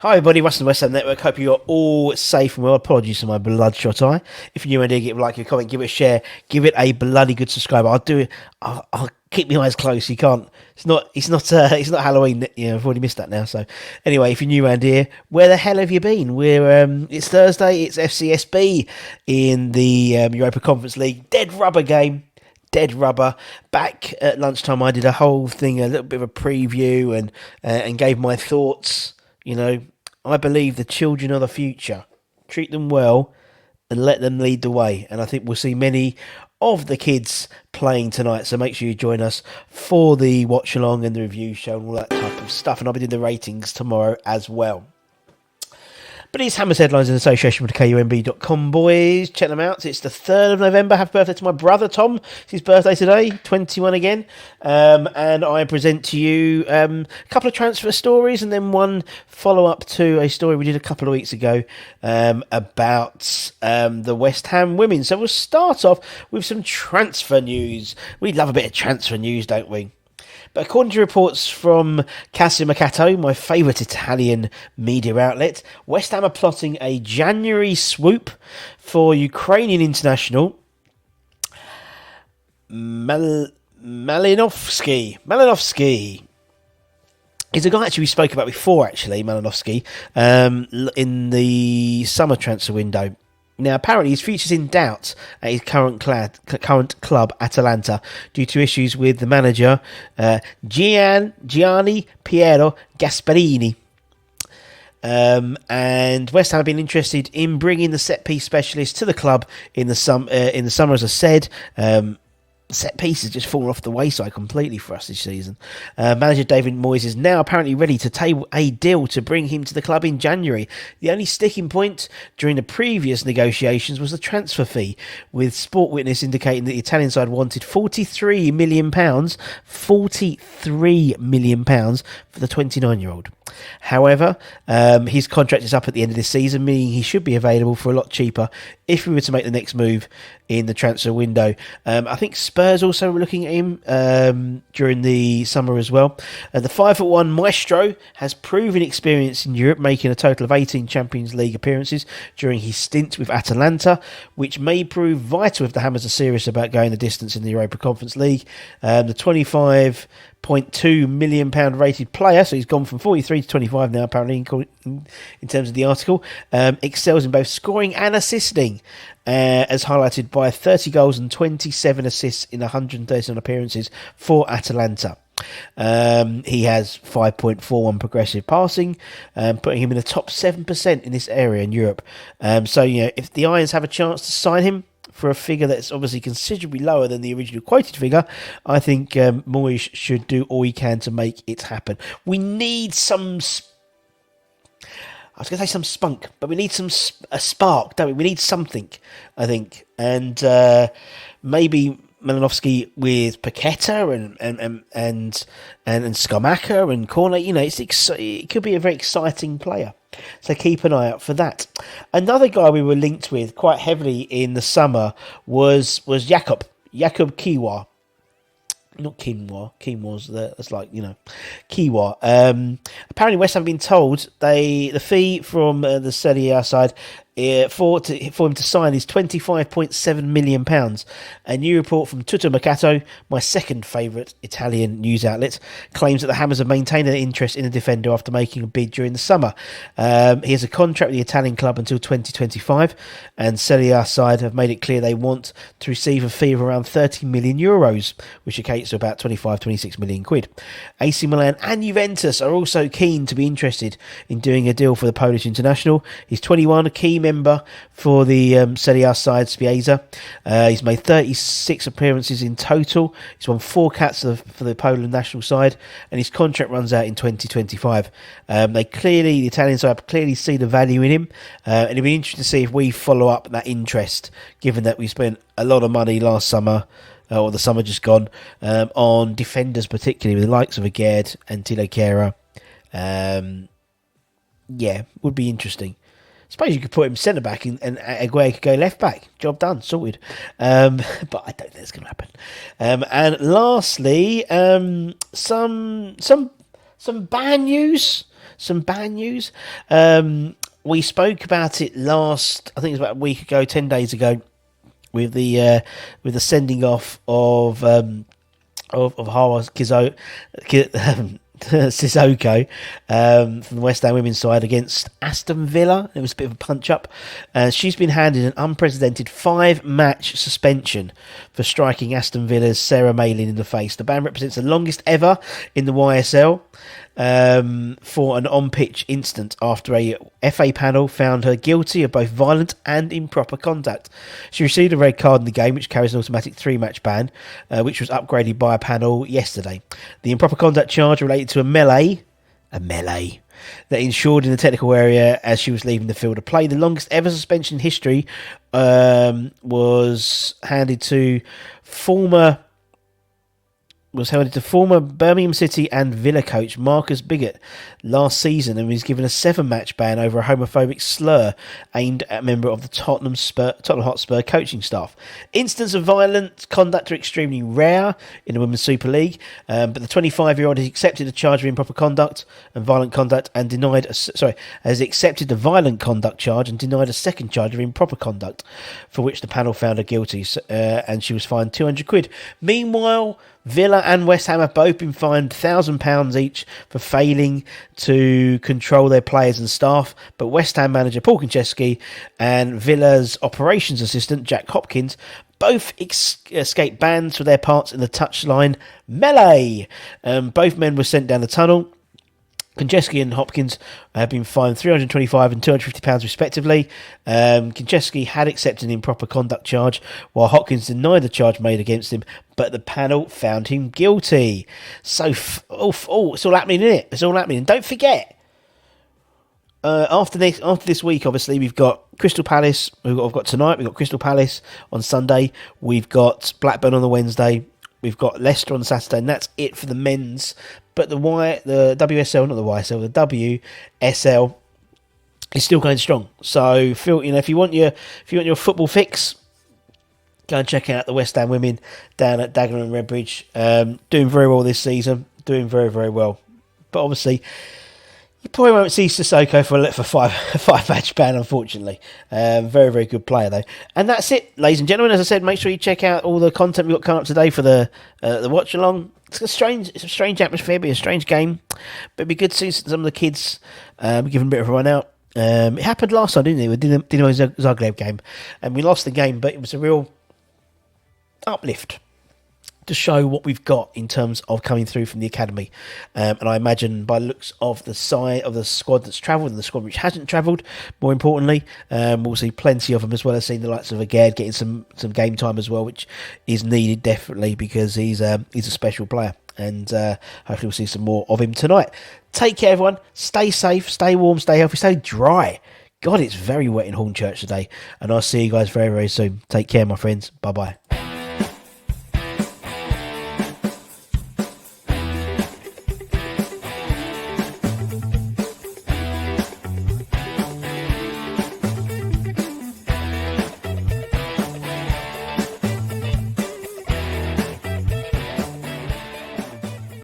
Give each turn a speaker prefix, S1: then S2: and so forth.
S1: Hi everybody, Russ and the West Ham Network. Hope you are all safe and well. Apologies for my bloodshot eye. If you're new and give it a like, give it a comment, give it a share, give it a bloody good subscribe. I'll do it. I'll keep my eyes closed. You can't. It's not Halloween. I've already missed that now. So anyway, if you're new around here, where the hell have you been? It's Thursday. It's FCSB in the Europa Conference League. Dead rubber game. Dead rubber. Back at lunchtime, I did a whole thing, a little bit of a preview, and gave my thoughts. I believe the children are the future. Treat them well and let them lead the way. And I think we'll see many of the kids playing tonight. So make sure you join us for the watch along and the review show and all that type of stuff. And I'll be doing the ratings tomorrow as well. But it's Hammers Headlines in association with KUMB.com, boys. Check them out. It's the 3rd of November. Happy birthday to my brother, Tom. It's his birthday today, 21 again. And I present to you a couple of transfer stories and then one follow-up to a story we did a couple of weeks ago about the West Ham women. So we'll start off with some transfer news. We love a bit of transfer news, don't we? But according to reports from Cissoko, my favourite Italian media outlet, West Ham are plotting a January swoop for Ukrainian international Malinovsky. He's a guy actually we spoke about before, Malinovsky, in the summer transfer window. Now, apparently, his future's in doubt at his current club, Atalanta, due to issues with the manager, Gianni Piero Gasperini. And West Ham have been interested in bringing the set-piece specialist to the club in the summer, as I said. Set piece has just fallen off the wayside completely for us this season. Manager David Moyes is now apparently ready to table a deal to bring him to the club in January. The only sticking point during the previous negotiations was the transfer fee, with Sport Witness indicating that the Italian side wanted £43 million for the 29-year-old. However, his contract is up at the end of this season, meaning he should be available for a lot cheaper if we were to make the next move in the transfer window. I think Spurs also were looking at him during the summer as well. The 5'1" maestro has proven experience in Europe, making a total of 18 Champions League appearances during his stint with Atalanta, which may prove vital if the Hammers are serious about going the distance in the Europa Conference League. The 25.2 million pound rated player, so he's gone from 43 to 25 now apparently in terms of the article, excels in both scoring and assisting, as highlighted by 30 goals and 27 assists in 139 appearances for Atalanta. He has 5.41 progressive passing, putting him in the top 7% in this area in Europe. So if the Irons have a chance to sign him for a figure that's obviously considerably lower than the original quoted figure, I think Moyes should do all he can to make it happen. We need some I was going to say some spunk, but we need a spark, don't we? We need something, I think. And maybe Malinovsky with Paqueta and Skamaka and Cornet, it could be a very exciting player. So keep an eye out for that. Another guy we were linked with quite heavily in the summer was Jakub Kiwa. Not Quinoa. Quinoa's that's like, Kiwa. Apparently West Ham have been told the fee from the Serie A side for him to sign is £25.7 million. A new report from Tutto Mercato, my second favourite Italian news outlet, claims that the Hammers have maintained an interest in the defender after making a bid during the summer. He has a contract with the Italian club until 2025, and Serie A side have made it clear they want to receive a fee of around €30 million, which equates to about 26 million quid. AC Milan and Juventus are also keen to be interested in doing a deal for the Polish international. He's 21, a key member for the Serie A side, Spiezia. He's made 36 appearances in total. He's won 4 caps for the Poland national side, and his contract runs out in 2025. The Italian side clearly see the value in him, and it'll be interesting to see if we follow up that interest, given that we spent a lot of money last summer, or the summer just gone, on defenders, particularly with the likes of Agerd and Tilo Kehrer. Would be interesting. Suppose you could put him centre back and Aguero could go left back. Job done, sorted. But I don't think it's going to happen. And lastly, some bad news. some ban news. We spoke about it last, I think it was about a week ago, 10 days ago, with the sending off of Hawa Cissoko from the West Ham women's side against Aston Villa. It was a bit of a punch-up. She's been handed an unprecedented 5-match suspension for striking Aston Villa's Sarah Malin in the face. The ban represents the longest ever in the YSL for an on-pitch incident after a FA panel found her guilty of both violent and improper conduct. She received a red card in the game, which carries an automatic 3-match ban, which was upgraded by a panel yesterday. The improper conduct charge related to a melee that ensured in the technical area as she was leaving the field of play. The longest ever suspension in history was handed to former Birmingham City and Villa coach Marcus Bigot last season, and was given a 7-match ban over a homophobic slur aimed at a member of the Tottenham Hotspur coaching staff. Incidents of violent conduct are extremely rare in the Women's Super League, but the 25-year-old has accepted a charge of improper conduct and violent conduct and has accepted the violent conduct charge and denied a second charge of improper conduct, for which the panel found her guilty, and she was fined £200. Meanwhile, Villa and West Ham have both been fined £1,000 each for failing to control their players and staff, but West Ham manager Paul Konchesky and Villa's operations assistant Jack Hopkins both escaped bans for their parts in the touchline melee. Both men were sent down the tunnel. Konchesky and Hopkins have been fined £325 and £250 respectively. Konchesky had accepted an improper conduct charge, while Hopkins denied the charge made against him, but the panel found him guilty. So, it's all happening, isn't it? It's all happening. And don't forget, after this week, obviously, we've got Crystal Palace. We've got tonight. We've got Crystal Palace on Sunday. We've got Blackburn on the Wednesday. We've got Leicester on Saturday, and that's it for the men's. But the WSL, not the YSL, the WSL is still going strong. So, Phil, if you want your football fix, go and check out the West Ham women down at Dagenham and Redbridge. Doing very well this season, doing very, very well. But obviously, you probably won't see Cissoko for a 5-match ban, unfortunately. Very, very good player, though. And that's it, ladies and gentlemen. As I said, make sure you check out all the content we've got coming up today for the watch-along. It's a strange atmosphere, it'll be a strange game. But it'd be good to see some of the kids give them a bit of a run out. It happened last time, didn't it? With Dinamo Zagreb game. And we lost the game, but it was a real uplift to show what we've got in terms of coming through from the academy. And I imagine by the looks of the side of the squad that's travelled and the squad which hasn't travelled, more importantly, we'll see plenty of them, as well as seeing the likes of Agard getting some game time as well, which is needed definitely, because he's a special player. And hopefully we'll see some more of him tonight. Take care, everyone. Stay safe, stay warm, stay healthy, stay dry. God, it's very wet in Hornchurch today. And I'll see you guys very, very soon. Take care, my friends. Bye-bye.